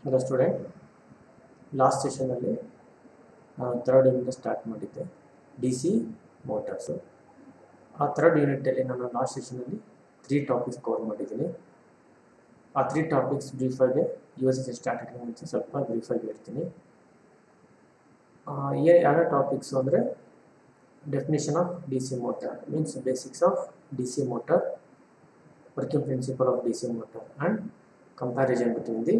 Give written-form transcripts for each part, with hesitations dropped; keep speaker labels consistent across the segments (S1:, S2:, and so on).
S1: Hello student, last ಸೆಷನಲ್ಲಿ third unit start ಮಾಡಿದ್ದೆ D C motors. ಆ ಥರ್ಡ್ ಯೂನಿಟಲ್ಲಿ ನಾನು ಲಾಸ್ಟ್ ಸೆಷನಲ್ಲಿ 3 ಟಾಪಿಕ್ಸ್ ಕವರ್ ಮಾಡಿದ್ದೀನಿ. ಆ 3 ಟಾಪಿಕ್ಸ್ ಬ್ರೀಫಾಗಿ ಯೂಸ್ ಸ್ಟಾರ್ಟ್ ಆಗಿ ಮುಂಚೆ ಸ್ವಲ್ಪ ಬ್ರೀಫಾಗಿ ಹೇಳ್ತೀನಿ. ಯಾವ ಟಾಪಿಕ್ಸು ಅಂದರೆ definition of D C motor means basics of D C motor, working principle of D C motor and comparison between the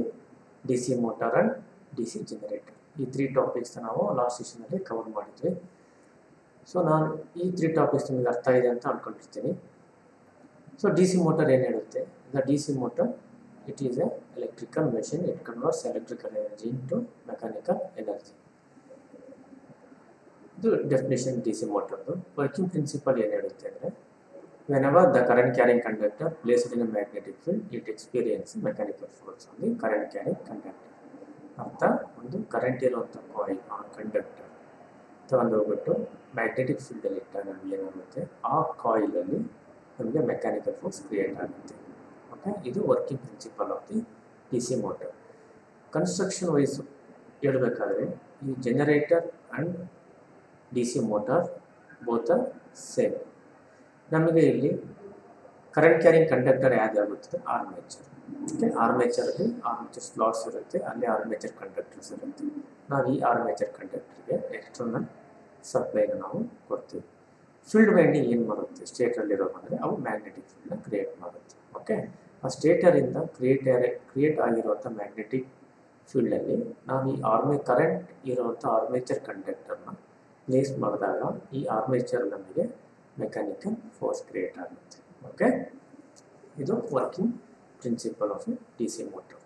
S1: D C motor and D C generator. ಈ 3 topics ನಾವು last ಸೆಷನಲ್ಲಿ cover ಮಾಡಿದ್ವಿ. So ನಾನು ಈ 3 topics ನಿಮಗೆ ಅರ್ಥ ಇದೆ ಅಂತ ಅಂದ್ಕೊಂಡಿರ್ತೀನಿ. So D C motor ಏನು ಹೇಳುತ್ತೆ? The D C motor it is A electrical machine. It converts electrical energy into mechanical energy. ಇದು ಡೆಫಿನೇಷನ್ ಡಿ ಸಿ ಮೋಟರ್ದು. ವರ್ಕಿಂಗ್ ಪ್ರಿನ್ಸಿಪಲ್ ಏನು ಹೇಳುತ್ತೆ ಅಂದರೆ, whenever the current carrying conductor placed in a magnetic field, it experiences mechanical force on the current carrying conductor. ಅರ್ಥ, ಒಂದು current ಇರುವಂಥ coil conductor ತಗೊಂಡೋಗ್ಬಿಟ್ಟು magnetic ಫೀಲ್ಡಲ್ಲಿ ಇಟ್ಟಾಗ ನಮಗೆ ಏನಾಗುತ್ತೆ, ಆ ಕಾಯಿಲಲ್ಲಿ ನಮಗೆ ಮೆಕ್ಯಾನಿಕಲ್ ಫೋರ್ಸ್ ಕ್ರಿಯೇಟ್ ಆಗುತ್ತೆ. ಓಕೆ, ಇದು working principle of the D C motor. Construction wise ಹೇಳಬೇಕಾದ್ರೆ ಈ generator and D C motor both are same. ನಮಗೆ ಇಲ್ಲಿ ಕರೆಂಟ್ ಕ್ಯಾರಿಂಗ್ ಕಂಡಕ್ಟರ್ ಯಾವ್ದಾಗುತ್ತದೆ? ಆರ್ಮೇಚರ್. ಓಕೆ, ಆರ್ಮೇಚರಲ್ಲಿ ಆರ್ಮೇಚರ್ ಸ್ಲಾಟ್ಸ್ ಇರುತ್ತೆ, ಅಲ್ಲಿ ಆರ್ಮೇಚರ್ ಕಂಡಕ್ಟರ್ಸ್ ಇರುತ್ತೆ. ನಾವು ಈ ಆರ್ಮೇಚರ್ ಕಂಡಕ್ಟರ್ಗೆ ಎಕ್ಸ್ಟರ್ನಲ್ ಸಪ್ಲೈನ ನಾವು ಕೊಡ್ತೀವಿ. ಫೀಲ್ಡ್ ವೈಂಡಿಂಗ್ ಏನು ಮಾಡುತ್ತೆ? ಸ್ಟೇಟರಲ್ಲಿರೋ ಅಂದರೆ ಅವು ಮ್ಯಾಗ್ನೆಟಿಕ್ ಫೀಲ್ಡ್ನ ಕ್ರಿಯೇಟ್ ಮಾಡುತ್ತೆ. ಓಕೆ, ಆ ಸ್ಟೇಟರಿಂದ ಕ್ರಿಯೇಟ್ ಆಗಿರುವಂಥ ಮ್ಯಾಗ್ನೆಟಿಕ್ ಫೀಲ್ಡಲ್ಲಿ ನಾವು ಈ ಕರೆಂಟ್ ಇರುವಂಥ ಆರ್ಮೇಚರ್ ಕಂಡಕ್ಟರ್ನ ಪ್ಲೇಸ್ ಮಾಡಿದಾಗ ಈ ಆರ್ಮೇಚರ್ ನಮಗೆ ಮೆಕ್ಯಾನಿಕಲ್ ಫೋರ್ಸ್ ಕ್ರಿಯೇಟ್ ಆಗುತ್ತೆ. ಓಕೆ, ಇದು working principle of D C motor.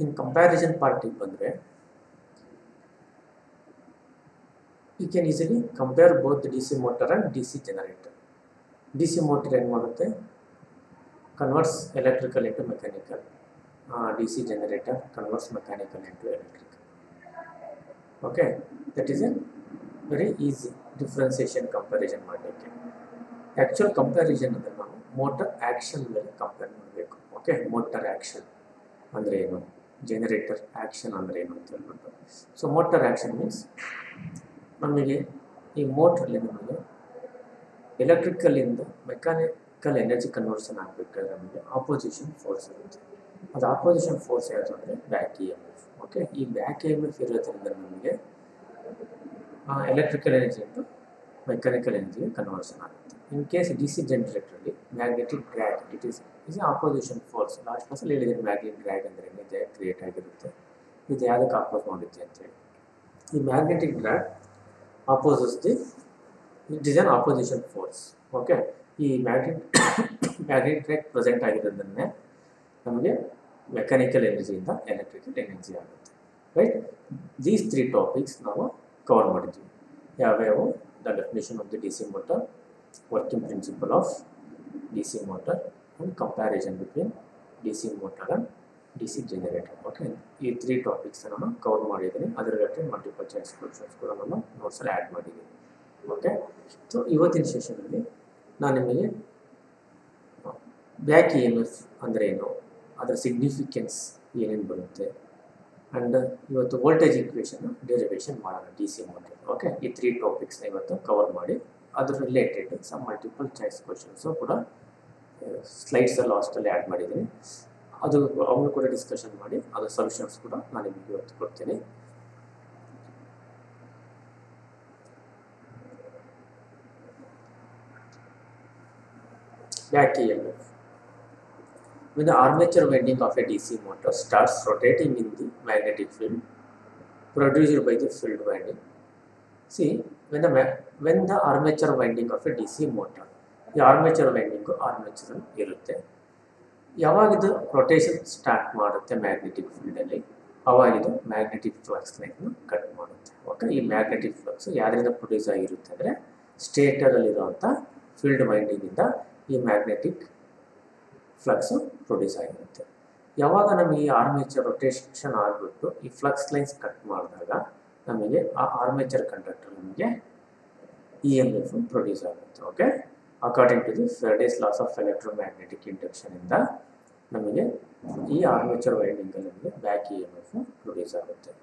S1: In comparison ಪಾರ್ಟಿಗೆ ಬಂದರೆ, you can easily compare both D C motor and D C generator. D C motor ಏನು ಮಾಡುತ್ತೆ? Converts electrical into mechanical. D C generator converts mechanical into electrical. Okay, that is a very easy differentiation comparison ಮಾಡಲಿಕ್ಕೆ. Actual comparison ಅಂದರೆ ನಾವು motor action ಮೇಲೆ compare ಮಾಡಬೇಕು. Okay, motor action ಅಂದರೆ ಏನು, generator action ಅಂದರೆ ಏನು ಅಂತ ಹೇಳ್ಬಿಟ್ಟು. ಸೊ ಮೋಟರ್ ಆ್ಯಕ್ಷನ್ ಮೀನ್ಸ್ ನಮಗೆ ಈ ಮೋಟ್ರಲ್ಲಿ ನಮಗೆ ಎಲೆಕ್ಟ್ರಿಕಲಿಂದ ಮೆಕ್ಯಾನಿಕಲ್ ಎನರ್ಜಿ ಕನ್ವರ್ಷನ್ ಆಗಬೇಕಾದ್ರೆ ನಮಗೆ ಆಪೋಸಿಷನ್ ಫೋರ್ಸ್ ಇರುತ್ತೆ. ಅದು ಆಪೋಸಿಷನ್ ಫೋರ್ಸ್ ಯಾವುದು ಅಂದರೆ back E M F. Okay, ಈ ಬ್ಯಾಕ್ ಇ ಎಮ್ ಎಫ್ ಇರೋದ್ರಿಂದ ನಮಗೆ ಎಲೆಕ್ಟ್ರಿಕಲ್ ಎನರ್ಜಿ ಇಂಟು ಮೆಕ್ಯಾನಿಕಲ್ ಎನರ್ಜಿಗೆ ಕನ್ವರ್ಷನ್ ಆಗುತ್ತೆ. ಇನ್ ಕೇಸ್ ಡಿ ಸಿ ಜನರೇಟರಲ್ಲಿ magnetic drag it is opposition force. Last ಕ್ಲಾಸಲ್ಲಿ ಹೇಳಿದ್ದೀನಿ ಮ್ಯಾಗ್ನೆಟಿಕ್ ಡ್ರ್ಯಾಗ್ ಅಂದರೆ ಏನಿದೆ ಕ್ರಿಯೇಟ್ ಆಗಿರುತ್ತೆ. ಇದು ಯಾವುದಕ್ಕೆ ಆಪೋಸ್ ಮಾಡುತ್ತೆ ಅಂತೇಳಿ. ಈ magnetic drag opposes it is on opposition force. Okay, ಈ ಮ್ಯಾಗ್ನೆಟಿಕ್ ಡ್ರ್ಯಾಗ್ ಪ್ರೆಸೆಂಟ್ ಆಗಿರೋದನ್ನೇ ನಮಗೆ ಮೆಕ್ಯಾನಿಕಲ್ ಎನರ್ಜಿಯಿಂದ ಎಲೆಕ್ಟ್ರಿಕಲ್ ಎನರ್ಜಿ ಆಗುತ್ತೆ. ರೈಟ್, ದೀಸ್ 3 ಟಾಪಿಕ್ಸ್ ನಾವು ಕವರ್ ಮಾಡಿದ್ವಿ. ಯಾವ್ಯಾವು? The definition of the D C motor, working principle of D C motor and comparison between D C motor and D C generator. Okay, ಈ 3 topics ನಾನು cover ಮಾಡಿದ್ದೀನಿ. ಅದರ related multiple choice questions ಕೂಡ ನಾನು ನೋಟ್ಸಲ್ಲಿ add ಮಾಡಿದ್ದೀನಿ. Okay, so ಇವತ್ತಿನ ಸೆಷನಲ್ಲಿ ನಾನು ನಿಮಗೆ ಬ್ಯಾಕ್ ಇ ಎಮ್ ಎಫ್ ಅಂದರೆ ಏನು, ಅದರ ಸಿಗ್ನಿಫಿಕೆನ್ಸ್ ಏನೇನು ಬರುತ್ತೆ, ಆ್ಯಂಡ್ ಇವತ್ತು ವೋಲ್ಟೇಜ್ ಇಕ್ವೇಷನ್ ಡೆರಿವೇಷನ್ ಮಾಡೋಣ ಡಿ ಸಿ ಮೋಟರ್. ಓಕೆ, ಈ 3 ಟಾಪಿಕ್ಸ್ನ ಇವತ್ತು ಕವರ್ ಮಾಡಿ ಅದ್ರ ರಿಲೇಟೆಡ್ ಸಮ್ ಮಲ್ಟಿಪಲ್ ಚಾಯ್ಸ್ ಕ್ವೆಶ್ಚನ್ಸು ಕೂಡ ಸ್ಲೈಡ್ಸಲ್ಲಿ ಲಾಸ್ಟಲ್ಲಿ ಆ್ಯಡ್ ಮಾಡಿದ್ದೀನಿ. ಅದು ಅವನು ಕೂಡ ಡಿಸ್ಕಷನ್ ಮಾಡಿ ಅದರ ಸೊಲ್ಯೂಷನ್ಸ್ ಕೂಡ ನಾನು ನಿಮಗೆ ಇವತ್ತು ಕೊಡ್ತೀನಿ. Back E M F. When the armature winding of a DC motor starts rotating in the magnetic field produced by the field winding. See, when the armature winding of a DC motor, the armature winding armature ಇರುತ್ತೆ. ಯಾವಾಗಿದು rotation start ಮಾಡುತ್ತೆ magnetic ಫೀಲ್ಡಲ್ಲಿ, ಅವಾಗಿದು magnetic flux line cut ಮಾಡುತ್ತೆ. Okay, ಈ magnetic flux ಯಾವ್ದ್ರಿಂದ produce ಆಗಿರುತ್ತೆ ಅಂದರೆ ಸ್ಟೇಟರಲ್ಲಿರುವಂಥ field ವೈಂಡಿಂಗಿಂದ ಈ magnetic flux produce ಆಗಿರುತ್ತೆ. ಯಾವಾಗ ನಮಗೆ ಈ ಆರ್ಮೇಚರ್ ರೊಟೇಷನ್ ಆಗಿಬಿಟ್ಟು ಈ ಫ್ಲಕ್ಸ್ ಲೈನ್ಸ್ ಕಟ್ ಮಾಡಿದಾಗ ನಮಗೆ ಆ ಆರ್ಮೇಚರ್ ಕಂಡಕ್ಟರ್ ನಮಗೆ ಇ ಎಮ್ ಎಫ್ ಪ್ರೊಡ್ಯೂಸ್ ಆಗುತ್ತೆ. Okay, according to the Faraday's laws of electromagnetic ಇಂಡಕ್ಷನಿಂದ ನಮಗೆ ಈ ಆರ್ಮೇಚರ್ ವೈಂಡಿಂಗಲ್ಲಿ ನಮಗೆ back E M F produce ಆಗುತ್ತೆ.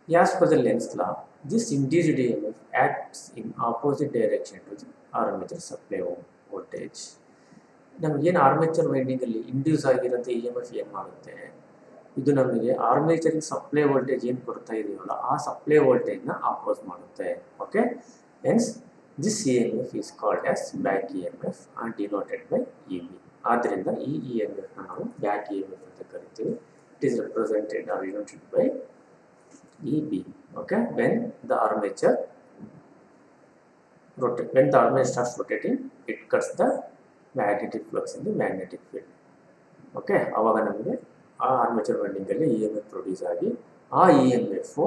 S1: As per the Lenz law, this induced EMF acts in opposite direction to the armature supply voltage. ನಮಗೇನು armature ವೈಂಡಿಂಗಲ್ಲಿ induce ಆಗಿರೋಂಥ E M F ಏನು ಮಾಡುತ್ತೆ, ಇದು ನಮಗೆ ಆರ್ಮೇಚರ್ಗೆ ಸಪ್ಲೈ ವೋಲ್ಟೇಜ್ ಏನು ಕೊಡ್ತಾ ಇದೆಯಲ್ಲ ಆ ಸಪ್ಲೈ ವೋಲ್ಟೇಜ್ನ ಆಪೋಸ್ ಮಾಡುತ್ತೆ. Okay, hence this E M F is called as back E M F and denoted by E B. ಆದ್ದರಿಂದ ಈ ಇ ಎಮ್ ಎಫ್ನ ನಾವು ಬ್ಯಾಕ್ ಇ ಎಮ್ ಎಫ್ ಅಂತ ಕರಿತೀವಿ. It is represented or denoted by EB. Okay, when the armature starts rotating, it cuts the magnetic flux in the magnetic field. Okay, ಆವಾಗ ನಮಗೆ ಆ armature winding ಅಲ್ಲಿ E M F produce ಆಗಿ ಆ E M F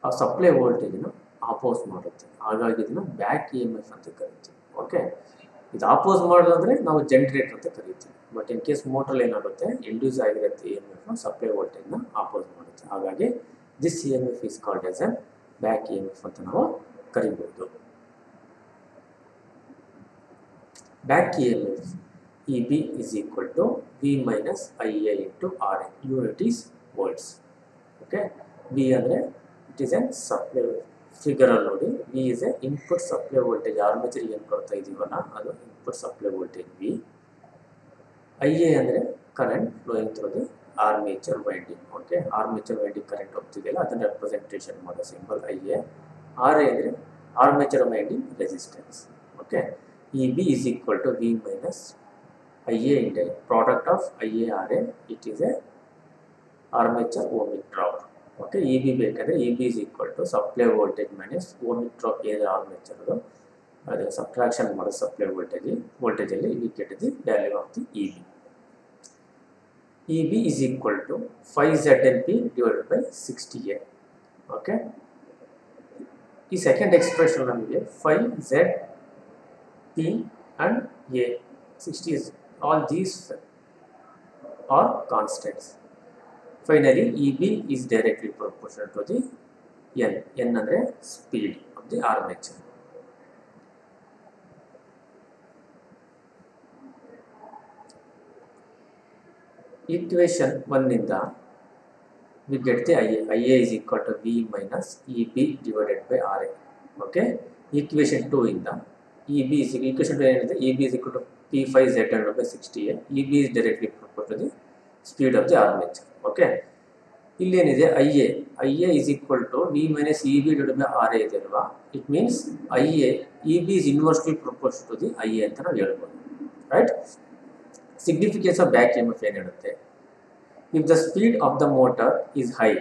S1: ಆ supply ವೋಲ್ಟೇಜ್ನ ಆಪೋಸ್ ಮಾಡುತ್ತೆ. ಹಾಗಾಗಿ ಇದನ್ನು ಬ್ಯಾಕ್ ಇ ಎಮ್ ಎಫ್ ಅಂತ ಕರಿತೀವಿ. ಓಕೆ, ಇದು ಆಪೋಸ್ ಮಾಡೋದಂದ್ರೆ ನಾವು ಜನರೇಟರ್ ಅಂತ ಕರಿತೀವಿ. ಬಟ್ ಇನ್ ಕೇಸ್ ಮೋಟರ್ ಏನಾಗುತ್ತೆ, ಇಂಡ್ಯೂಸ್ ಆಗಿರುತ್ತೆ ಇ ಎಮ್ ಎಫ್ ಸಪ್ಲೈ ವೋಲ್ಟೇಜ್ನ ಆಪೋಸ್ ಮಾಡುತ್ತೆ. ಹಾಗಾಗಿ this EMF is called as a back EMF ಅಂತ ನಾವು ಕರಿಬಹುದು. Back EMF EB is equal to V minus IA into RA. Unit is volts. Okay, V ಅಂದರೆ it is a supply figure ಅಲ್ಲಿ ನೋಡಿ. V is a input supply voltage. Armature ಏನು ಕೊಡ್ತಾ ಇದೀವಲ್ಲ ಅದು input supply voltage V. IA ಅಂದರೆ current flowing through the armature winding. Okay, armature winding current ಹೋಗ್ತಿದೆಯಲ್ಲ ಅದನ್ನು representation ಮಾಡೋ symbol I A. R A ಅಂದರೆ armature winding resistance. Okay, E B is equal to V minus I A into product of I A R A. It is a armature ohmic drop. Okay, E B ಬೇಕಾದರೆ E B is equal to supply voltage minus ohmic drop ಏನಿದೆ ಆರ್ಮೇಚರ್ದು ಅದು subtraction ಮಾಡೋ supply ವೋಲ್ಟೇಜಲ್ಲಿ V get the value of the E B. EB is equal to 5ZNP divided by 60A. Okay. The second expression ನಮಗೆ 5ZP and A 60 is all these are constants. Finally, EB is directly proportional to the N. N ಅಂದರೆ speed of the armature. Equation 1 ಇಂದ we get the IA. IA is equal to V minus EB divided by RA. Okay. Equation 2 ಇಂದ EB is equation 2 ಏನಿದೆ, EB is equal to P5Z divided by 60A. EB is directly proportional to the speed of the armature. Okay. ಇಲ್ಲಿ ಏನಿದೆ IA is equal to V minus EB divided by RA ಇದೆ ಅಲ್ವಾ. It means EB is inversely proportional to the IA ಅಂತ ನಾವು ಹೇಳ್ಬೋದು. Right. Significance of back EMF ಏನು ಹೇಳುತ್ತೆ, if the speed of the motor is high,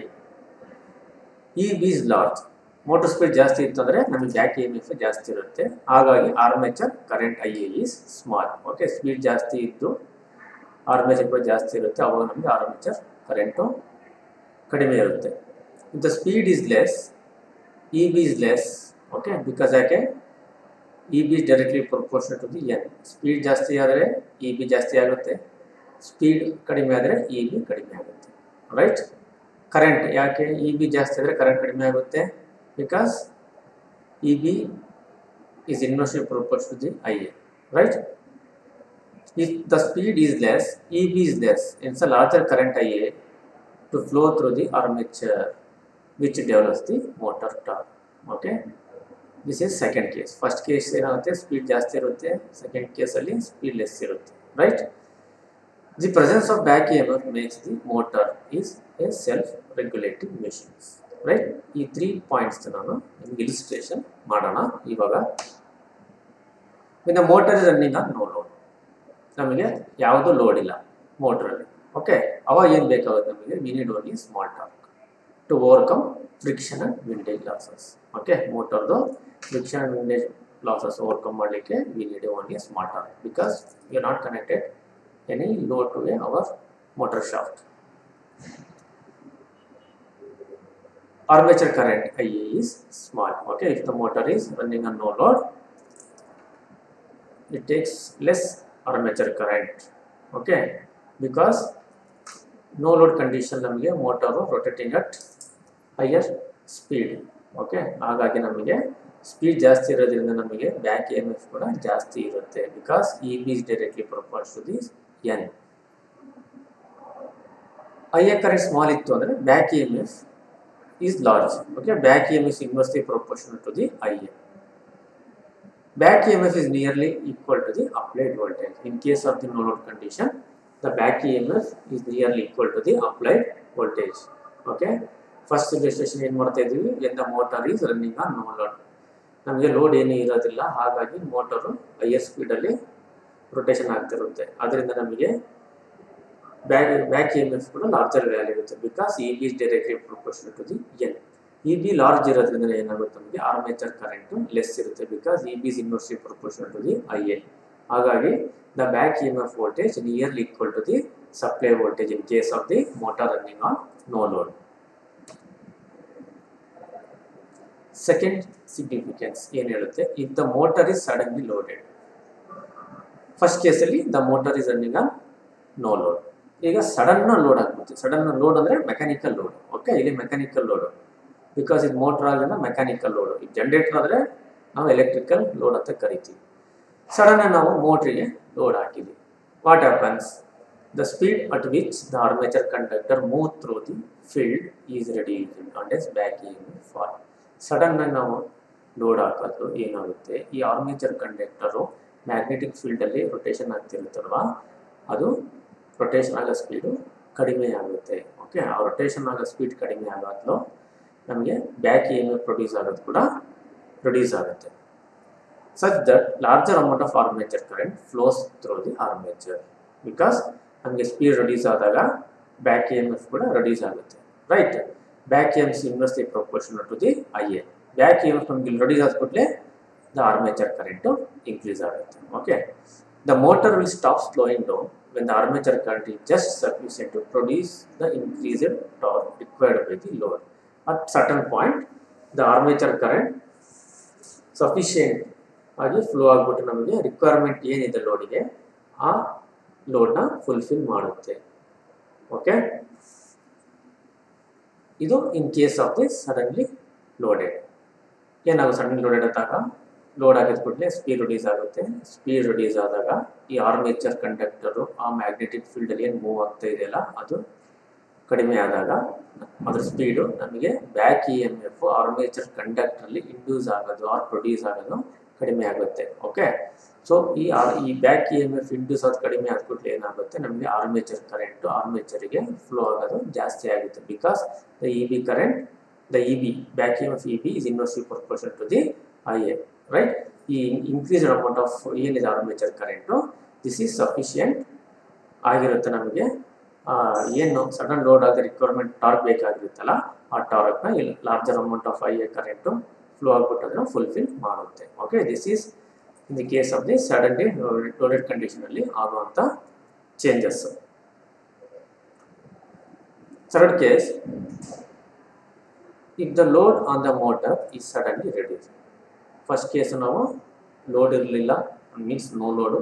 S1: EB is large. Motor speed ಜಾಸ್ತಿ ಇತ್ತು ಅಂದರೆ ನಮಗೆ ಬ್ಯಾಕ್ ಇ ಎಮ್ ಎಫ್ ಜಾಸ್ತಿ ಇರುತ್ತೆ. ಹಾಗಾಗಿ armature current I A is small. Okay, speed ಜಾಸ್ತಿ ಇದ್ದು ಆರ್ಮೇಚರ್ ಕೂಡ ಜಾಸ್ತಿ ಇರುತ್ತೆ, ಅವಾಗ ನಮಗೆ ಆರ್ಮೇಚರ್ ಕರೆಂಟು ಕಡಿಮೆ ಇರುತ್ತೆ. If the speed is less, E B is less. Okay, because ಯಾಕೆ E B is directly proportional to the N. Speed ಜಾಸ್ತಿ ಆದರೆ ಇ ಬಿ ಜಾಸ್ತಿ ಆಗುತ್ತೆ, ಸ್ಪೀಡ್ ಕಡಿಮೆ ಆದರೆ ಇ ಬಿ ಕಡಿಮೆ ಆಗುತ್ತೆ. ರೈಟ್. ಕರೆಂಟ್ ಯಾಕೆ ಇ ಬಿ ಜಾಸ್ತಿ ಆದರೆ ಕರೆಂಟ್ ಕಡಿಮೆ ಆಗುತ್ತೆ, because E B is inversely proportional to the I A. Right. If the speed is less, E B is less, it's a larger current I A to flow through the armature which develops the motor torque. Okay, this is second case. First case ಏನಾಗುತ್ತೆ, speed ಜಾಸ್ತಿ ಇರುತ್ತೆ, second ಕೇಸಲ್ಲಿ speed less ಇರುತ್ತೆ. Right. The presence of back E M F makes the motor is a self regulating machines. Right. ಈ 3 points ನಾನು ನಿಮಗೆ illustration ಮಾಡೋಣ ಇವಾಗ. ಇನ್ನು motor is running on no load, ನಮಗೆ ಯಾವುದು ಲೋಡ್ ಇಲ್ಲ ಮೋಟ್ರಲ್ಲಿ. ಓಕೆ, ಅವಾಗ ಏನು ಬೇಕಾಗುತ್ತೆ ನಮಗೆ, we need only small torque to overcome friction and windage losses. Okay, ಮೋಟರ್ದು friction and windage losses overcome ಮಾಡಲಿಕ್ಕೆ we need only small torque, because we are not connected any load to our motor shaft. Armature current IA is small. Okay, if the motor is running on no load, it takes less armature current. Okay, because no load condition ನಮಗೆ motor rotating at higher speed. Okay, ಹಾಗಾಗಿ ನಮಗೆ speed ಜಾಸ್ತಿ ಇರೋದ್ರಿಂದ ನಮಗೆ back E M F ಕೂಡ ಜಾಸ್ತಿ ಇರುತ್ತೆ, because E B is directly proportional to this N. IA current small ittu andre back EMF is large. Okay, back EMF is inversely proportional to the IA. Back EMF is nearly equal to the applied voltage. In case of the no load condition, the back EMF is nearly equal to the applied voltage. Okay, first illustration ಏನು ಮಾಡ್ತಾ ಇದೀವಿ, when the motor is running on no load. ನಮಗೆ load ಏನು ಇರೋದಿಲ್ಲ, ಹಾಗಾಗಿ motor higher ಸ್ಪೀಡಲ್ಲಿ rotation ಆಗ್ತಿರುತ್ತೆ. ಅದರಿಂದ ನಮಗೆ ಬ್ಯಾಕ್ EMF ಕೂಡ ಲಾರ್ಜರ್ ವ್ಯಾಲ್ಯೂ ಇರುತ್ತೆ, because EB is directly proportional to the N. EB large ಇರೋದ್ರಿಂದ ಏನಾಗುತ್ತೆ, ನಮಗೆ ಆರ್ಮೇಚರ್ ಕರೆಂಟು ಲೆಸ್ ಇರುತ್ತೆ, because EB is inversely proportional to the IA. ಹಾಗಾಗಿ the back EMF voltage nearly equal to the supply voltage in case of the motor running on no load. Second significance ಏನು ಹೇಳುತ್ತೆ, if the motor is suddenly loaded. First ಕೇಸಲ್ಲಿ the motor is running on no load. ಈಗ sudden load ಆಗ್ಬಿಡುತ್ತೆ. Sudden load ಅಂದರೆ mechanical load. Okay, ಇಲ್ಲಿ mechanical load, because ಇದು motor ಆಗಿಂದ mechanical load. ಈಗ ಜನರೇಟರ್ ಆದರೆ ನಾವು ಎಲೆಕ್ಟ್ರಿಕಲ್ ಲೋಡ್ ಅಂತ ಕರಿತೀವಿ. ಸಡನ್ ನಾವು ಮೋಟ್ರಿಗೆ ಲೋಡ್ ಹಾಕಿದ್ವಿ. What happens, the speed at which the armature conductor move through the field is reduced and as back EMF fall. Sudden ಆಗಿ ನಾವು ಲೋಡ್ ಹಾಕೋದು ಏನಾಗುತ್ತೆ, ಈ ಆರ್ಮೇಚರ್ ಕಂಡಕ್ಟರು ಮ್ಯಾಗ್ನೆಟಿಕ್ ಫೀಲ್ಡಲ್ಲಿ ರೊಟೇಷನ್ ಆಗ್ತಿರುತ್ತಲ್ವ, ಅದು ರೊಟೇಷನ್ ಆಗೋ ಸ್ಪೀಡು ಕಡಿಮೆ ಆಗುತ್ತೆ. ಓಕೆ, ಆ ರೊಟೇಷನ್ ಆಗೋ ಸ್ಪೀಡ್ ಕಡಿಮೆ ಆಗೋದು ನಮಗೆ ಬ್ಯಾಕ್ EMF ಪ್ರೊಡ್ಯೂಸ್ ಆಗೋದು ಕೂಡ ಪ್ರೊಡ್ಯೂಸ್ ಆಗುತ್ತೆ. such that larger amount of armature current flows through the armature, because ನಮಗೆ ಸ್ಪೀಡ್ ರೆಡ್ಯೂಸ್ ಆದಾಗ ಬ್ಯಾಕ್ EMF ಕೂಡ ರೆಡ್ಯೂಸ್ ಆಗುತ್ತೆ. Right, back EMF is inversely proportional to the IA. Back EMF ನಮಗೆ reduce ಆದ ಕೂಡಲೇ the armature current increase ಆಗುತ್ತೆ. Okay, the motor will stop slowing down when the armature current is just sufficient to produce the increased torque required by the load. At certain point, the armature current sufficient ಆಗಿ flow ಆಗಿಬಿಟ್ಟು ನಮಗೆ requirement ಏನಿದೆ ಲೋಡಿಗೆ ಆ ಲೋಡ್ನ fulfil ಮಾಡುತ್ತೆ. Okay, ಇದು in case of the suddenly loaded. ಏನಾಗುತ್ತೆ, suddenly loaded ಆದಾಗ ಲೋಡ್ ಆಗಿದ ಕೂಡಲೇ ಸ್ಪೀಡ್ ರಿಡ್ಯೂಸ್ ಆಗುತ್ತೆ. ಸ್ಪೀಡ್ ರಿಡ್ಯೂಸ್ ಆದಾಗ ಈ ಆರ್ಮೇಚರ್ ಕಂಡಕ್ಟರು ಆ ಮ್ಯಾಗ್ನೆಟಿಕ್ ಫೀಲ್ಡಲ್ಲಿ ಏನು ಮೂವ್ ಆಗ್ತಾ ಇದೆಯಲ್ಲ ಅದು ಕಡಿಮೆ ಆದಾಗ ಅದ್ರ ಸ್ಪೀಡು ನಮಗೆ ಬ್ಯಾಕ್ EMF ಆರ್ಮೇಚರ್ ಕಂಡಕ್ಟರಲ್ಲಿ ಇಂಡ್ಯೂಸ್ ಆಗೋದು ಆರ್ ಪ್ರೊಡ್ಯೂಸ್ ಆಗೋದು ಕಡಿಮೆ ಆಗುತ್ತೆ. ಓಕೆ, ಸೊ ಈ ಬ್ಯಾಕ್ EMF ಇಂಡ್ಯೂಸ್ ಆದ ಕಡಿಮೆ ಆದ ಕೂಡಲೇ ಏನಾಗುತ್ತೆ, ನಮಗೆ ಆರ್ಮೇಚರ್ ಕರೆಂಟು ಆರ್ಮೇಚರಿಗೆ ಫ್ಲೋ ಆಗೋದು ಜಾಸ್ತಿ ಆಗುತ್ತೆ, because the EB current, the EB back EMF EB is inversely proportional to the IA. Right, ಈ ಇನ್ಕ್ರೀಸ್ಡ್ ಅಮೌಂಟ್ ಆಫ್ ಏನಿದೆ armature current, this is sufficient ಆಗಿರುತ್ತೆ. ನಮಗೆ ಏನು ಸಡನ್ ಲೋಡ್ ಆದ ರಿಕ್ವೈರ್ಮೆಂಟ್ ಟಾರ್ಕ್ ಬೇಕಾಗಿರುತ್ತಲ್ಲ, ಆ ಟಾರ್ಕ್ನ ಇಲ್ಲಿ larger amount of IA current flow ಆಗ್ಬಿಟ್ಟು ಅದನ್ನು ಫುಲ್ಫಿಲ್ ಮಾಡುತ್ತೆ. Okay, this is in the case of the suddenly loaded ಕಂಡೀಷನಲ್ಲಿ ಆಗುವಂಥ changes. Third case, if the load on the motor is suddenly reduce. First case ನಾವು load ಇರಲಿಲ್ಲ, means no load.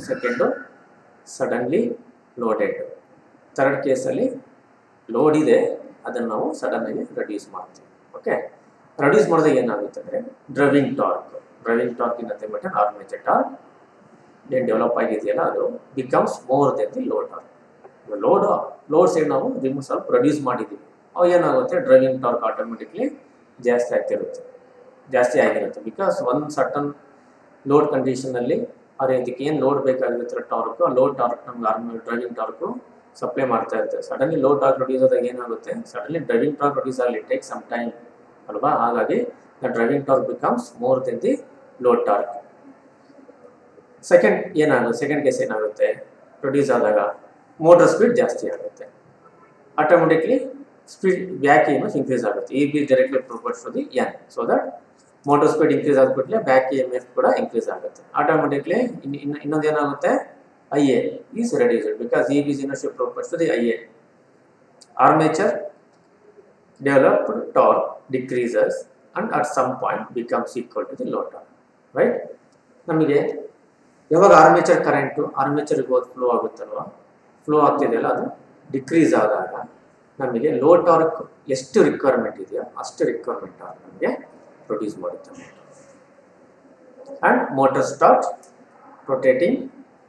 S1: Second suddenly loaded. Third ಕೇಸಲ್ಲಿ load ಇದೆ, ಅದನ್ನು ನಾವು ಸಡನ್ನಾಗಿ reduce ಮಾಡ್ತೀವಿ. ಓಕೆ, ರೆಡ್ಯೂಸ್ ಮಾಡಿದಾಗ ಏನಾಗುತ್ತೆ ಅಂದರೆ ಡ್ರೈವಿಂಗ್ ಟಾರ್ಕ್ ಇನ್ನತೆ ಬಟ್ ಆರ್ಮೇಚರ್ ಟಾರ್ಕ್ ಏನು ಡೆವಲಪ್ ಆಗಿದೆಯಲ್ಲ ಅದು becomes more then the load torque. Load side ನಾವು ರಿಮೂವ್ ಸ್ವಲ್ಪ ರೆಡ್ಯೂಸ್ ಮಾಡಿದ್ದೀವಿ, ಅವು ಏನಾಗುತ್ತೆ ಡ್ರೈವಿಂಗ್ ಟಾರ್ಕ್ ಆಟೋಮೆಟಿಕ್ಲಿ ಜಾಸ್ತಿ ಆಗಿರುತ್ತೆ, ಬಿಕಾಸ್ ಒಂದು ಸರ್ಟನ್ ಲೋಡ್ ಕಂಡೀಷನಲ್ಲಿ ಅವ್ರು ಇದಕ್ಕೆ ಏನು ಲೋಡ್ ಬೇಕಾಗಿರುತ್ತೆ ಟಾರ್ಕು, ಆ ಲೋಡ್ ಟಾರ್ಕ್ ನಮ್ಗೆ ಡ್ರೈವಿಂಗ್ ಟಾರ್ಕು ಸಪ್ಲೈ ಮಾಡ್ತಾ ಇರುತ್ತೆ. ಸಡನ್ಲಿ ಲೋಡ್ ಟಾರ್ಕ್ ರೆಡ್ಯೂಸ್ ಆದಾಗ ಏನಾಗುತ್ತೆ, ಸಡನ್ಲಿ ಡ್ರೈವಿಂಗ್ ಟಾರ್ಕ್ ರೆಡ್ಯೂಸ್ ಆಗಲಿ ಟೇಕ್ ಸಮ್ ಟೈಮ್ ಅಲ್ವಾ, ಹಾಗಾಗಿ the driving torque becomes more then the load torque. Second case ಏನಾಗುತ್ತೆ, ರೆಡ್ಯೂಸ್ ಆದಾಗ ಮೋಟರ್ ಸ್ಪೀಡ್ ಜಾಸ್ತಿ ಆಗುತ್ತೆ, automatically speed back EMF increase ಆಗುತ್ತೆ. EB directly proportional to the N, so that motor speed increase ಆದ್ಬಿಟ್ಲೆ back EMF ಕೂಡ increase ಆಗುತ್ತೆ. Automatically ಇನ್ನೊಂದು ಏನಾಗುತ್ತೆ, IA is reduced because EB is inversely proportional to the IA. Armature developed torque decreases and at some point becomes equal to the load torque. Right? ನಮಗೆ ಯಾವಾಗ armature current ಆರ್ಮೇಚರ್ಗೆ ಹೋಗಿ flow ಆಗುತ್ತಲ್ವ, flow ಆಗ್ತಿದೆಯಲ್ಲ ಅದು decrease ಆದಾಗ ನಮಗೆ low torque ಎಷ್ಟು requirement ಇದೆಯೋ ಅಷ್ಟು requirement torque ನಮಗೆ ಪ್ರೊಡ್ಯೂಸ್ ಮಾಡುತ್ತೆ. And motor start rotating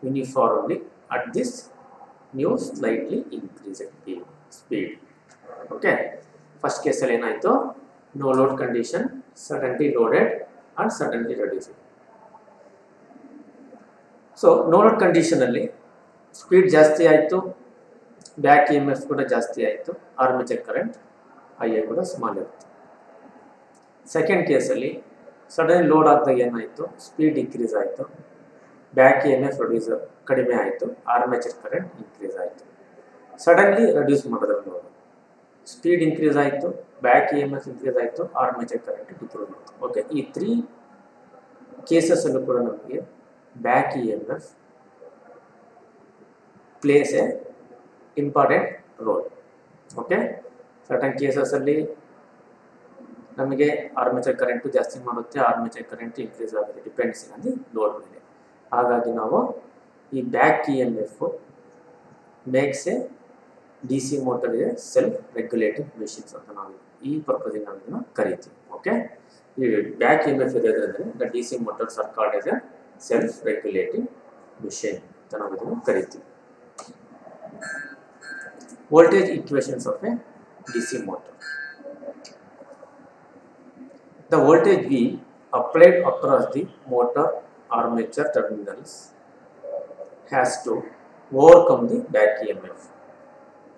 S1: uniformly at this new slightly increased speed. Speed. Okay, first ಕೇಸಲ್ಲಿ ಏನಾಯಿತು, no load condition, suddenly loaded and suddenly reduced. So no load ಕಂಡೀಷನಲ್ಲಿ speed ಜಾಸ್ತಿ ಆಯಿತು, ಬ್ಯಾಕ್ ಇ ಎಮ್ ಎಫ್ ಕೂಡ ಜಾಸ್ತಿ ಆಯಿತು, armature current I A ಕೂಡ small ಇರುತ್ತೆ. ಸೆಕೆಂಡ್ ಕೇಸಲ್ಲಿ ಸಡನ್ ಲೋಡ್ ಆದಾಗ ಏನಾಯಿತು, ಸ್ಪೀಡ್ ಇನ್ಕ್ರೀಸ್ ಆಯಿತು, back E M F reduce or ಕಡಿಮೆ ಆಯಿತು, ಆರ್ಮೇಚರ್ ಕರೆಂಟ್ ಇನ್ಕ್ರೀಸ್ ಆಯಿತು. ಸಡನ್ಲಿ ರೆಡ್ಯೂಸ್ ಮಾಡಿದ್ರೆ ಲೋಡ್, ಸ್ಪೀಡ್ ಇನ್ಕ್ರೀಸ್ ಆಯಿತು, back E M F increase ಆಯಿತು, ಆರ್ಮೇಚರ್ ಕರೆಂಟ್ ಡಿಕ್ರೀಸ್ ಆಯಿತು. ಓಕೆ, ಈ 3 ಕೇಸಸಲ್ಲೂ ಕೂಡ ನಮಗೆ back E M F plays a important role. Okay, certain ಕೇಸಸಲ್ಲಿ ನಮಗೆ ಆರ್ಮೇಚರ್ ಕರೆಂಟು ಜಾಸ್ತಿ ಮಾಡುತ್ತೆ, ಆರ್ಮೇಚರ್ ಕರೆಂಟ್ ಇನ್ಕ್ರೀಸ್ ಆಗುತ್ತೆ, ಡಿಪೆಂಡ್ಸ್ ಆನ್ ದಿ ಲೋಡ್ ಮೇಲೆ. ಹಾಗಾಗಿ ನಾವು ಈ back E M F makes a D C motor ಇದೆ ಸೆಲ್ಫ್ ರೆಗ್ಯುಲೇಟಿಂಗ್ ಮೆಷಿನ್ಸ್ ಅಂತ ನಾವು ಈ ಪರ್ಪಸ್ಗೆ ನಾವು ಇದನ್ನು ಕರಿತೀವಿ. ಓಕೆ, ಈ ಬ್ಯಾಕ್ ಇ ಎಮ್ ಎಫ್ ಇರೋದ್ರಿಂದ the D C motors are called as A self regulating machine ಅಂತ ನಾವು ಇದನ್ನು ಕರಿತೀವಿ. Voltage equations of a DC motor. The voltage V applied across the motor armature terminals has to overcome the back EMF.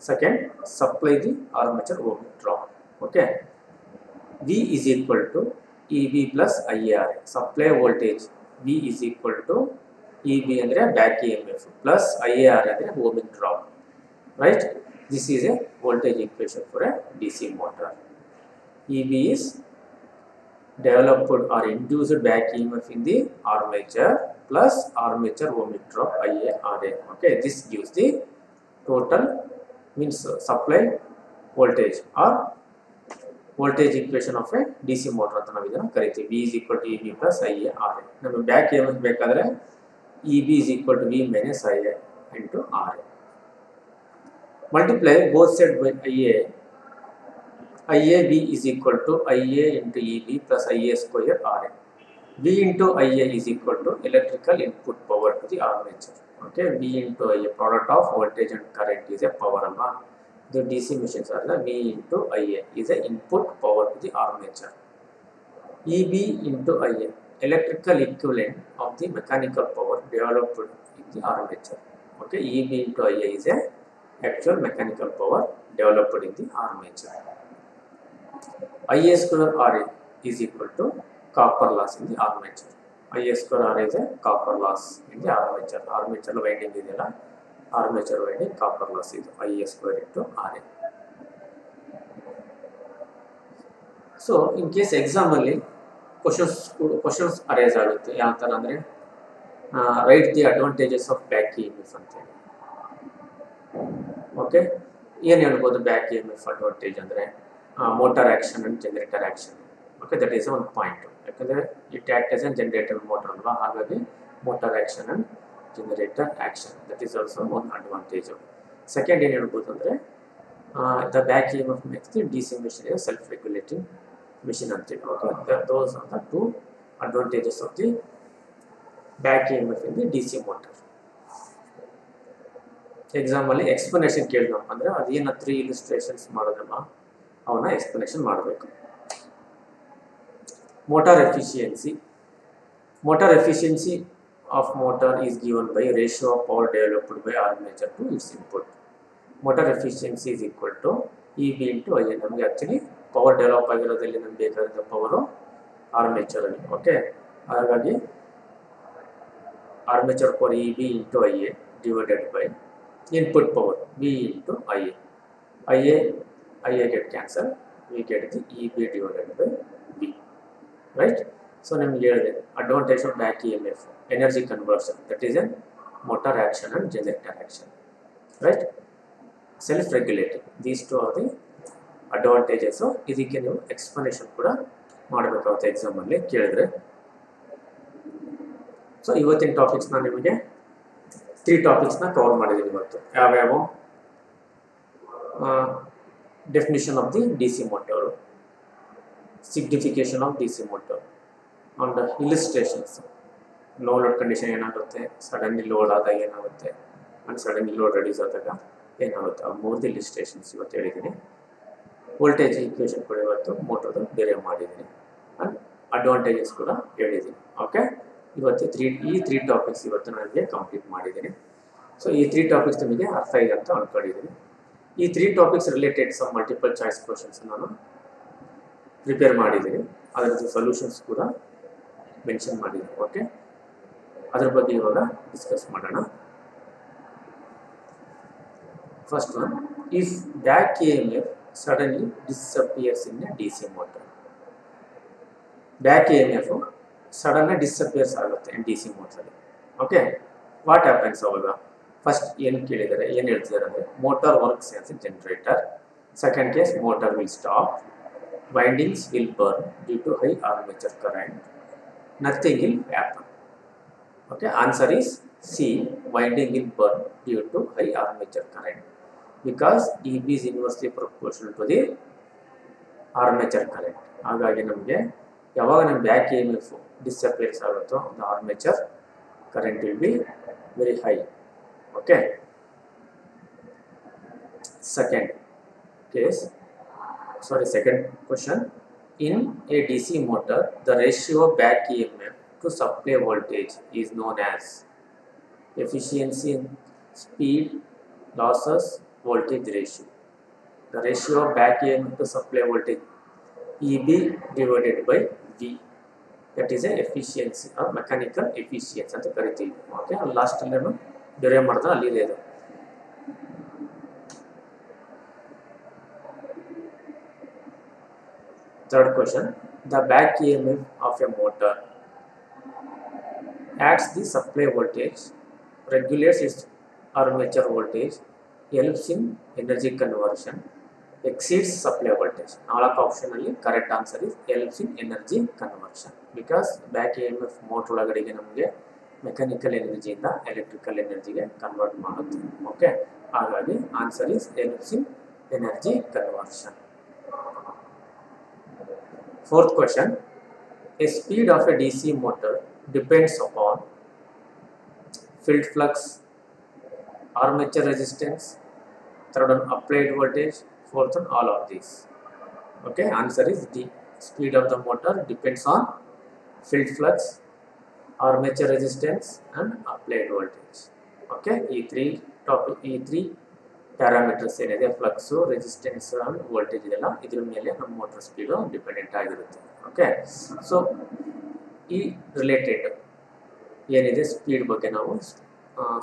S1: Second, supply the armature ohmic drop. Okay, V is equal to EB plus IAR. Supply voltage V is equal to EB andre back EMF plus IAR andre ohmic drop. Right? This is a voltage equation for a DC motor. EB is developed or induced back EMF in the armature plus armature ohmic drop IARA. Okay, this gives the total means supply voltage or voltage equation of a DC motor ಅಂತ ನಾವು ಇದನ್ನು ಕರಿತೀವಿ. V is equal to EB plus IARA. ನಮಗೆ back EMF ಬೇಕಾದರೆ EB is equal to V minus IA into RA. Multiply both sides by IA. IAB is equal to IA into EB plus IA square RA. V into IA is equal to electrical input power to the armature. Okay, V into IA, product of voltage and current, is a power. The DC machines are the V into IA is a input power to the armature. EB into IA, electrical equivalent of the mechanical power developed in the armature. Okay, EB into IA is a actual mechanical power developed in the armature. IA square RA is equal to copper loss in the armature. IA square RA is a copper loss in the armature. Armature winding is a armature winding copper loss is IA square into RA. So in case exam alli questions arise agutte yav ತರ ಅಂದ್ರೆ write the advantages of back EMF ಅಂತ ಹೇಳಿ. Okay, ಏನು ಹೇಳ್ಬೋದು back E M F advantage ಅಂದರೆ motor action and generator action. Okay, that is ಒಂದು point. ಯಾಕಂದರೆ it act as an generator motor ಅಲ್ವಾ, ಹಾಗಾಗಿ motor action and generator action, that is also ಒಂದು ಅಡ್ವಾಂಟೇಜು. ಸೆಕೆಂಡ್ ಏನು ಹೇಳ್ಬೋದು ಅಂದರೆ the back E M F makes the D C machine is self regulating machine ಅಂತೇಳಿ. Okay, those are the 2 advantages of the back E M F in the D C motor. ಎಕ್ಸಾಮಲ್ಲಿ explanation ಕೇಳಿದಪ್ಪ ಅಂದರೆ ಅದೇನು 3 illustrations ಮಾಡೋದಲ್ಲ, ಅವನ್ನ explanation ಮಾಡಬೇಕು. Motor efficiency. Motor efficiency of motor is given by ratio of power developed by armature to its input. Motor efficiency is equal to EB into IA. ನಮಗೆ actually power develop ಆಗಿರೋದ್ರಲ್ಲಿ ನಮ್ಗೆ ಬೇಕಾದ power ಆರ್ಮೇಚರಲ್ಲಿ. Okay, ಹಾಗಾಗಿ armature power EB into IA divided by input power V into IA. IA get cancelled, we get the EB divided by V. Right? So namage helide advantage of back EMF, energy conversion, that is a motor action and generator action. Right? Self regulating, these 2 are the advantages. So ಇದಕ್ಕೆ ನೀವು explanation ಕೂಡ ಮಾಡಬೇಕಾಗುತ್ತೆ exam ಅಲ್ಲಿ ಕೇಳಿದ್ರೆ. So ಇವತ್ತಿನ topics ನಾನು ನಿಮಗೆ 3 ಟಾಪಿಕ್ಸ್ನ cover ಮಾಡಿದ್ದೀನಿ ಇವತ್ತು. ಯಾವ್ಯಾವು? Definition of the D C motor, signification of D C motor, and illustrations. No load condition ಏನಾಗುತ್ತೆ, ಸಡನ್ಲಿ ಲೋಡ್ ಆದಾಗ ಏನಾಗುತ್ತೆ, ಆ್ಯಂಡ್ ಸಡನ್ಲಿ ಲೋಡ್ ರೆಡ್ಯೂಸ್ ಆದಾಗ ಏನಾಗುತ್ತೆ ಆ ಮೂರ್ದು ಇಲಿಸ್ಟ್ರೇಷನ್ಸ್ ಇವತ್ತು ಹೇಳಿದ್ದೀನಿ. ವೋಲ್ಟೇಜ್ ಈಕ್ವೇಷನ್ ಕೂಡ ಇವತ್ತು ಮೋಟರ್ದು ಡಿರೈವ್ ಮಾಡಿದ್ದೀನಿ ಆ್ಯಂಡ್ ಅಡ್ವಾಂಟೇಜಸ್ ಕೂಡ ಹೇಳಿದ್ದೀನಿ. ಓಕೆ, ಇವತ್ತು ಈ ತ್ರೀ ಟಾಪಿಕ್ಸ್ ಇವತ್ತು ನನಗೆ ಕಂಪ್ಲೀಟ್ ಮಾಡಿದ್ದೀನಿ. ಸೊ ಈ 3 ಟಾಪಿಕ್ಸ್ ನಿಮಗೆ ಅರ್ಥ ಇದೆ ಅಂತ ಅಂದ್ಕೊಂಡಿದ್ದೀನಿ. ಈ 3 topics related some multiple choice questions ನಾನು ಪ್ರಿಪೇರ್ ಮಾಡಿದ್ದೀನಿ. ಅದರದ್ದು ಸೊಲ್ಯೂಷನ್ಸ್ ಕೂಡ ಮೆನ್ಷನ್ ಮಾಡಿದ್ದೀನಿ. ಓಕೆ, ಅದ್ರ ಬಗ್ಗೆ ಇವಾಗ ಡಿಸ್ಕಸ್ ಮಾಡೋಣ. First one, if back EMF suddenly disappears in a DC motor. Back EMF sudden disappears ಆಗುತ್ತೆ DC ಮೋಟರಲ್ಲಿ. ಓಕೆ, ವಾಟ್ ಹ್ಯಾಪನ್ಸ್ ಅವಾಗ? ಫಸ್ಟ್ ಏನು ಕೇಳಿದ್ದಾರೆ, ಏನು ಹೇಳ್ತಿದ್ದಾರೆ ಅಂದರೆ motor works as a generator. Second case motor will stop, windings will burn due to high armature current, nothing will happen. Okay, answer is C, winding will burn due to high armature current because EB is inversely proportional to the armature current. ಹಾಗಾಗಿ ನಮಗೆ ಯಾವಾಗ ನಮ್ಮ back EMF disappears ಆಗುತ್ತೋ the armature current will be very high. Okay, second question, in a DC motor the ratio of back EMF to supply voltage is known as efficiency, speed, losses, voltage ratio. The ratio of back EMF to supply voltage EB divided by V, that is a efficiency or mechanical efficiency ಅಂತ ಕರಿತೀವಿ. Okay, last ಅಲ್ಲಿ derive ಮಾಡಿದ್ರೆ ಅಲ್ಲಿದೆ ಇದು. Third question, the back EMF of a motor adds the supply voltage, regulates its armature voltage, helps in energy conversion, exceeds supply voltage. ನಾಲ್ಕು option ಅಲ್ಲಿ correct answer is helps in energy conversion because back EMF motor ಒಳಗಡೆಗೆ ನಮಗೆ mechanical ಎನರ್ಜಿಯಿಂದ electrical ಎನರ್ಜಿಗೆ convert ಮಾಡುತ್ತೆ. Okay, ಹಾಗಾಗಿ answer is helps in energy conversion. Fourth question, a speed of a DC motor depends upon field flux, armature resistance, third one applied voltage, fourth one all of these. Okay, answer is D. Speed of the motor depends on field flux, armature resistance and applied voltage. Okay, ಈ three parameters ಏನಿದೆ, flux, resistance and voltage ಇದೆಲ್ಲ ಇದ್ರ ಮೇಲೆ ನಮ್ಮ motor speed dependent ಆಗಿರುತ್ತೆ. Okay, so ಈ related ಏನಿದೆ speed ಬಗ್ಗೆ ನಾವು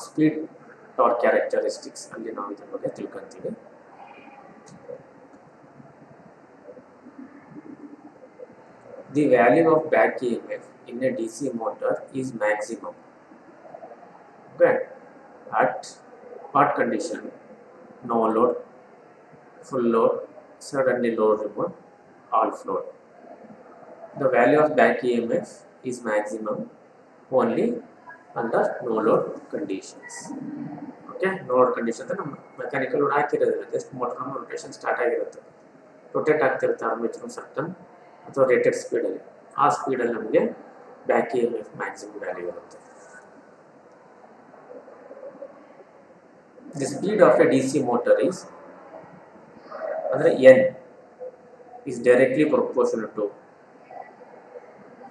S1: ಸ್ಪೀಡ್ ಟಾರ್ಕ್ ಕ್ಯಾರೆಕ್ಟರಿಸ್ಟಿಕ್ಸ್ ಅಲ್ಲಿ ನಾವು ಇದ್ರ ಬಗ್ಗೆ ತಿಳ್ಕೊಂತೀವಿ. The value of back EMF in a DC motor is maximum. Okay, at what condition? No load, full load, suddenly load removed, half load. The value of back EMF is maximum only under no load conditions. Okay, no load condition ಅಂದ್ರೆ ನಮ್ಮ mechanical load ಹಾಕಿರೋದಿಲ್ಲ, just motor ನಮ್ಮ rotation start ಆಗಿರುತ್ತೆ, rotate ಆಗ್ತಿರುತ್ತೆ armature certain ಅಥವಾ rated ಸ್ಪೀಡಲ್ಲಿ. ಆ ಸ್ಪೀಡಲ್ಲಿ ನಮಗೆ back EMF maximum value ಇರುತ್ತೆ. The speed of a DC motor is N is directly proportional to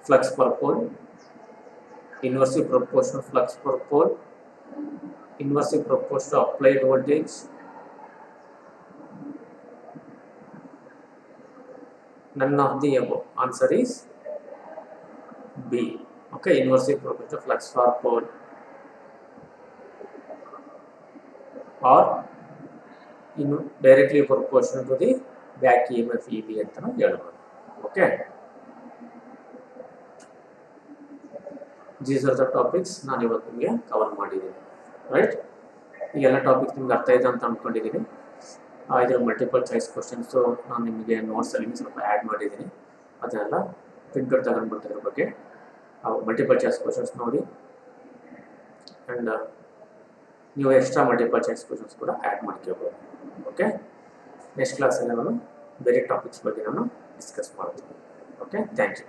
S1: flux per pole, inversely proportional flux per pole, inversely proportional to applied voltage, none of the above. Answer is B. Okay, inversely proportional to flux per pole or directly proportional to the back EMF EB ಅಂತ ನಾವು ಹೇಳ್ಬೋದು. Okay, these are the topics ನಾನು ಇವತ್ತು ನಿಮಗೆ cover ಮಾಡಿದ್ದೀನಿ. Right, ಈ ಎಲ್ಲ topics ನಿಮ್ಗೆ ಅರ್ಥ ಇದೆ ಅಂತ ಅಂದ್ಕೊಂಡಿದ್ದೀನಿ. ಇದರ ಮಲ್ಟಿಪಲ್ ಚಾಯ್ಸ್ ಕ್ವಶನ್ಸು ನಾನು ನಿಮಗೆ ನೋಟ್ಸಲ್ಲಿ ಸ್ವಲ್ಪ ಆ್ಯಡ್ ಮಾಡಿದ್ದೀನಿ, ಅದನ್ನೆಲ್ಲ ಪ್ರಿಂಟ್ಔಟ್ ತಗೊಂಡ್ಬಿಟ್ಟು ಅದ್ರ ಬಗ್ಗೆ ಮಲ್ಟಿಪಲ್ ಚಾಯ್ಸ್ ಕ್ವಶನ್ಸ್ ನೋಡಿ ಆ್ಯಂಡ್ ನೀವು ಎಕ್ಸ್ಟ್ರಾ ಮಲ್ಟಿಪಲ್ ಚಾಯ್ಸ್ ಕ್ವಶನ್ಸ್ ಕೂಡ ಆ್ಯಡ್ ಮಾಡ್ಕೋಬೋದು. ಓಕೆ, ನೆಕ್ಸ್ಟ್ ಕ್ಲಾಸಲ್ಲಿ ನಾನು ಬೇರೆ ಟಾಪಿಕ್ಸ್ ಬಗ್ಗೆ ನಾನು ಡಿಸ್ಕಸ್ ಮಾಡ್ತೀನಿ. Okay, thank you.